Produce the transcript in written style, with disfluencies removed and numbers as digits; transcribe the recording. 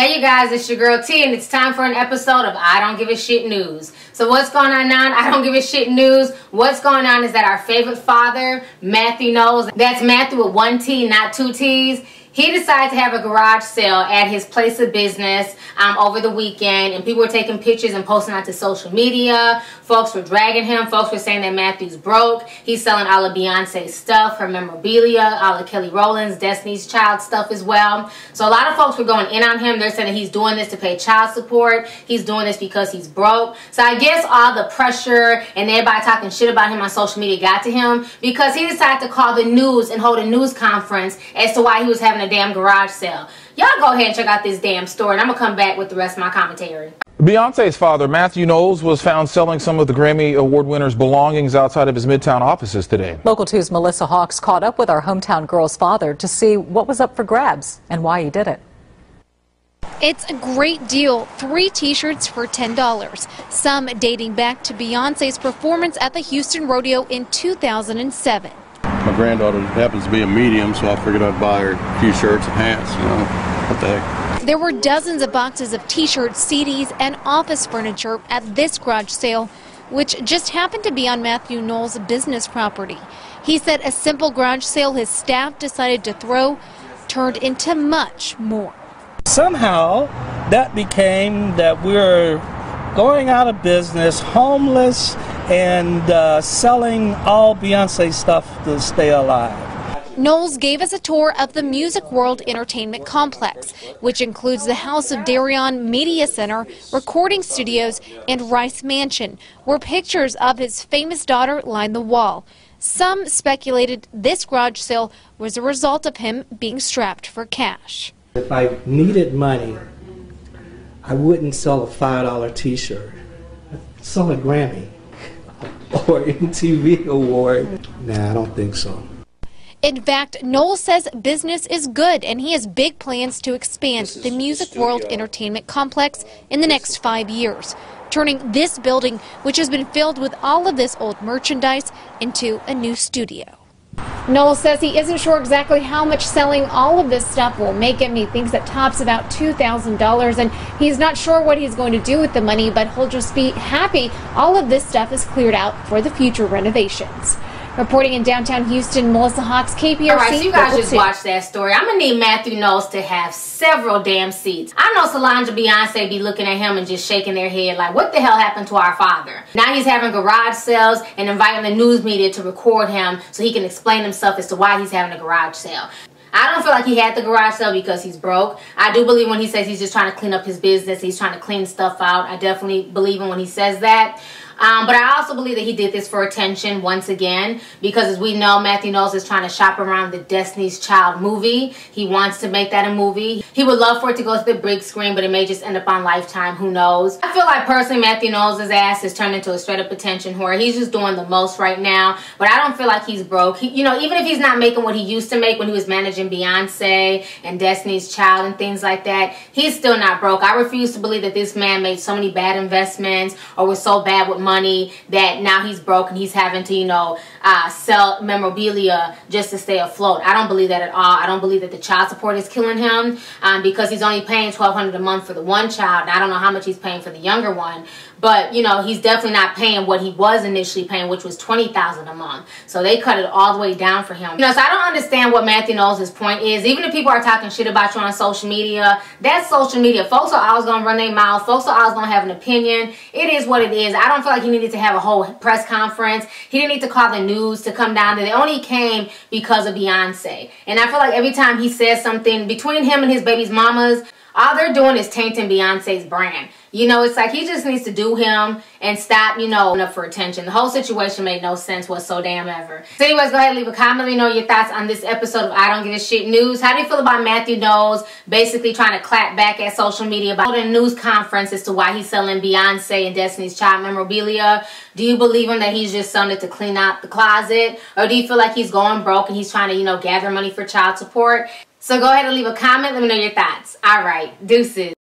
Hey you guys, it's your girl T, and it's time for an episode of I Don't Give a Shit News. So what's going on now? I Don't Give a Shit News. What's going on is that our favorite father, Mathew Knowles, that's Matthew with one T, not two T's, he decided to have a garage sale at his place of business over the weekend, and people were taking pictures and posting out to social media. Folks were dragging him. Folks were saying that Matthew's broke. He's selling all of Beyonce's stuff, her memorabilia, all of Kelly Rowland's, Destiny's Child stuff as well. So a lot of folks were going in on him. They're saying that he's doing this to pay child support. He's doing this because he's broke. So I guess all the pressure and everybody talking shit about him on social media got to him because he decided to call the news and hold a news conference as to why he was having a damn garage sale. Y'all go ahead and check out this damn story, and I'm gonna come back with the rest of my commentary. Beyonce's father, Mathew Knowles, was found selling some of the Grammy Award winner's belongings outside of his Midtown offices today. Local 2's Melissa Hawks caught up with our hometown girl's father to see what was up for grabs and why he did it. It's a great deal. 3 t-shirts for $10, some dating back to Beyonce's performance at the Houston Rodeo in 2007. My granddaughter happens to be a medium, so I figured I'd buy her a few shirts and hats, you know, what the heck. There were dozens of boxes of t-shirts, CDs, and office furniture at this garage sale, which just happened to be on Mathew Knowles' business property. He said a simple garage sale his staff decided to throw turned into much more. Somehow that became that we're going out of business, homeless, and selling all Beyonce stuff to stay alive. Knowles gave us a tour of the Music World Entertainment Complex, which includes the House of Darion Media Center, recording studios, and Rice Mansion, where pictures of his famous daughter line the wall. Some speculated this garage sale was a result of him being strapped for cash. If I needed money, I wouldn't sell a $5 t-shirt. I'd sell a Grammy or MTV award. Nah, I don't think so. In fact, Knowles says business is good and he has big plans to expand the Music World Entertainment Complex in the next 5 years, turning this building, which has been filled with all of this old merchandise, into a new studio. Knowles says he isn't sure exactly how much selling all of this stuff will make him. He thinks it tops about $2,000, and he's not sure what he's going to do with the money, but he'll just be happy all of this stuff is cleared out for the future renovations. Reporting in downtown Houston, Melissa Hawks, KPRC. All right, so you guys just watched that story. I'm going to need Mathew Knowles to have several damn seats. I know Solange and Beyonce be looking at him and just shaking their head like, what the hell happened to our father? Now he's having garage sales and inviting the news media to record him so he can explain himself as to why he's having a garage sale. I don't feel like he had the garage sale because he's broke. I do believe when he says he's just trying to clean up his business, he's trying to clean stuff out. I definitely believe him when he says that. But I also believe that he did this for attention once again because, as we know, Mathew Knowles is trying to shop around the Destiny's Child movie. He wants to make that a movie. He would love for it to go to the big screen, but it may just end up on Lifetime. Who knows? I feel like personally Mathew Knowles' ass has turned into a straight up attention whore. He's just doing the most right now, but I don't feel like he's broke. You know, even if he's not making what he used to make when he was managing Beyonce and Destiny's Child and things like that, he's still not broke. I refuse to believe that this man made so many bad investments or was so bad with money that now he's broke and he's having to, you know, sell memorabilia just to stay afloat. I don't believe that at all. I don't believe that the child support is killing him because he's only paying $1,200 a month for the one child. And I don't know how much he's paying for the younger one, but you know, he's definitely not paying what he was initially paying, which was $20,000 a month. So they cut it all the way down for him. You know, so I don't understand what Mathew Knowles' point is. Even if people are talking shit about you on social media, that's social media. Folks are always gonna run their mouth. Folks are always gonna have an opinion. It is what it is. I don't feel like he needed to have a whole press conference. He didn't need to call the news to come down there. They only came because of Beyonce. And I feel like every time he says something between him and his baby's mamas, all they're doing is tainting Beyonce's brand. You know, it's like he just needs to do him and stop, you know, up for attention. The whole situation made no sense whatsoever. So anyways, go ahead and leave a comment. Let me know your thoughts on this episode of I Don't Give a Shit News. How do you feel about Mathew Knowles basically trying to clap back at social media about holding a news conference as to why he's selling Beyonce and Destiny's Child memorabilia? Do you believe him that he's just selling it to clean out the closet? Or do you feel like he's going broke and he's trying to, you know, gather money for child support? So go ahead and leave a comment. Let me know your thoughts. All right, deuces.